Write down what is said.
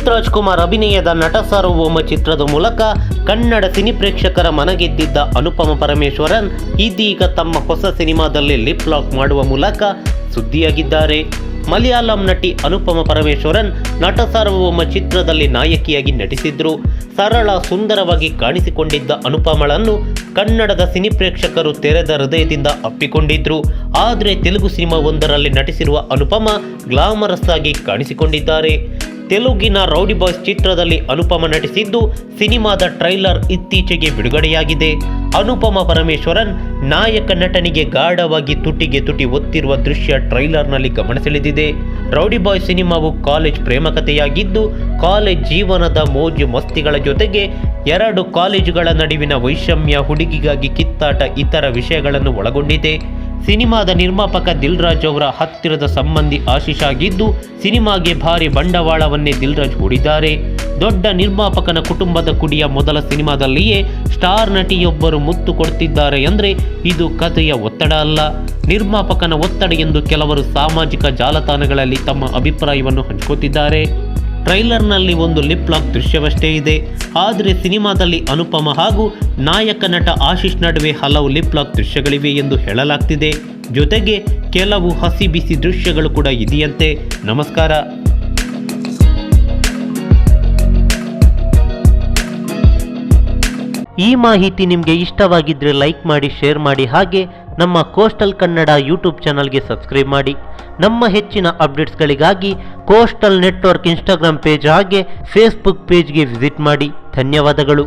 ಪುನೀತ್ ರಾಜ್ಕುಮಾರ್ ಅಭಿನಯದ ನಟ ಸಾರ್ವಭೌಮ ಚಿತ್ರದ ಮೂಲಕ ಕನ್ನಡ ಸಿನಿ ಪ್ರೇಕ್ಷಕರ ಮನಗೆದ್ದಿದ್ದ ಅನುಪಮ ಪರಮೇಶ್ವರನ್ ಇದೀಗ ತಮ್ಮ ಹೊಸ ಸಿನಿಮಾದಲ್ಲಿ ಲಿಪ್ ಲಾಕ್ ಮಾಡುವ ಮೂಲಕ ಸುದ್ದಿಯಾಗಿದ್ದಾರೆ. ಮಲಯಾಳಂ ನಟಿ ಅನುಪಮ ಪರಮೇಶ್ವರನ್ ನಟ ಸಾರ್ವಭೌಮ ಚಿತ್ರದಲ್ಲಿ ನಾಯಕಿಯಾಗಿ ನಟಿಸಿದ್ರು. ಸರಳ ಸುಂದರವಾಗಿ ಕಾಣಿಸಿಕೊಂಡಿದ್ದ ಅನುಪಮಳನ್ನು ಕನ್ನಡದ ಸಿನಿ ಪ್ರೇಕ್ಷಕರು ತೆರೆದ ಹೃದಯದಿಂದ ಅಪ್ಪಿಕೊಂಡಿದ್ರು. ಆದರೆ ತೆಲುಗು ಸಿನಿಮಾ ಒಂದರಲ್ಲಿ ನಟಿಸಿರುವ ಅನುಪಮ ಗ್ಲಾಮರಸ್ ಆಗಿ ಕಾಣಿಸಿಕೊಂಡಿದ್ದಾರೆ. ತೆಲುಗಿನ ರೌಡಿ ಬಾಯ್ಸ್ ಚಿತ್ರದಲ್ಲಿ ಅನುಪಮ ನಟಿಸಿದ್ದು ಸಿನಿಮಾದ ಟ್ರೈಲರ್ ಇತ್ತೀಚೆಗೆ ಬಿಡುಗಡೆಯಾಗಿದೆ. ಅನುಪಮ ಪರಮೇಶ್ವರನ್ ನಾಯಕ ನಟನಿಗೆ ಗಾಢವಾಗಿ ತುಟಿಗೆ ತುಟಿ ಒತ್ತಿರುವ ದೃಶ್ಯ ಟ್ರೈಲರ್ನಲ್ಲಿ ಗಮನಸೆಳೆದಿದೆ. ರೌಡಿ ಬಾಯ್ ಸಿನಿಮಾವು ಕಾಲೇಜ್ ಪ್ರೇಮ ಕಥೆಯಾಗಿದ್ದು ಕಾಲೇಜ್ ಜೀವನದ ಮೋಜು ಮಸ್ತಿಗಳ ಜೊತೆಗೆ ಎರಡು ಕಾಲೇಜುಗಳ ನಡುವಿನ ವೈಷಮ್ಯ, ಹುಡುಗಿಗಾಗಿ ಕಿತ್ತಾಟ ಇತರ ವಿಷಯಗಳನ್ನು ಒಳಗೊಂಡಿದೆ. ಸಿನಿಮಾದ ನಿರ್ಮಾಪಕ ದಿಲ್ ರಾಜು ಅವರ ಹತ್ತಿರದ ಸಂಬಂಧಿ ಆಶೀಶ್ ಆಗಿದ್ದು ಸಿನಿಮಾಗೆ ಭಾರಿ ಬಂಡವಾಳವನ್ನೇ ದಿಲ್ ರಾಜು ಹೂಡಿದ್ದಾರೆ. ದೊಡ್ಡ ನಿರ್ಮಾಪಕನ ಕುಟುಂಬದ ಕುಡಿಯ ಮೊದಲ ಸಿನಿಮಾದಲ್ಲಿಯೇ ಸ್ಟಾರ್ ನಟಿಯೊಬ್ಬರು ಮುತ್ತು ಕೊಡ್ತಿದ್ದಾರೆ ಅಂದರೆ ಇದು ಕಥೆಯ ಒತ್ತಡ ಅಲ್ಲ, ನಿರ್ಮಾಪಕನ ಒತ್ತಡ ಎಂದು ಕೆಲವರು ಸಾಮಾಜಿಕ ಜಾಲತಾಣಗಳಲ್ಲಿ ತಮ್ಮ ಅಭಿಪ್ರಾಯವನ್ನು ಹಂಚಿಕೊಳ್ಳುತ್ತಿದ್ದಾರೆ. ಟ್ರೈಲರ್ನಲ್ಲಿ ಒಂದು ಲಿಪ್ ಲಾಕ್ ದೃಶ್ಯವಷ್ಟೇ ಇದೆ. ಆದರೆ ಸಿನಿಮಾದಲ್ಲಿ ಅನುಪಮ ಹಾಗೂ ನಾಯಕ ನಟ ಆಶೀಶ್ ನಡುವೆ ಹಲವು ಲಿಪ್ ಲಾಕ್ ದೃಶ್ಯಗಳಿವೆ ಎಂದು ಹೇಳಲಾಗ್ತಿದೆ. ಜೊತೆಗೆ ಕೆಲವು ಹಸಿ ಬಿಸಿ ದೃಶ್ಯಗಳು ಕೂಡ ಇದೆಯಂತೆ. ನಮಸ್ಕಾರ. ಈ ಮಾಹಿತಿ ನಿಮಗೆ ಇಷ್ಟವಾಗಿದ್ದರೆ ಲೈಕ್ ಮಾಡಿ, ಶೇರ್ ಮಾಡಿ, ಹಾಗೆ ನಮ್ಮ ಕೋಸ್ಟಲ್ ಕನ್ನಡ ಯೂಟ್ಯೂಬ್ ಚಾನಲ್ಗೆ ಸಬ್ಸ್ಕ್ರೈಬ್ ಮಾಡಿ. ನಮ್ಮ ಹೆಚ್ಚಿನ ಅಪ್ಡೇಟ್ಸ್ಗಳಿಗಾಗಿ ಕೋಸ್ಟಲ್ ನೆಟ್ವರ್ಕ್ ಇನ್ಸ್ಟಾಗ್ರಾಮ್ ಪೇಜ್ ಹಾಗೆ ಫೇಸ್ಬುಕ್ ಪೇಜ್ಗೆ ವಿಸಿಟ್ ಮಾಡಿ. ಧನ್ಯವಾದಗಳು.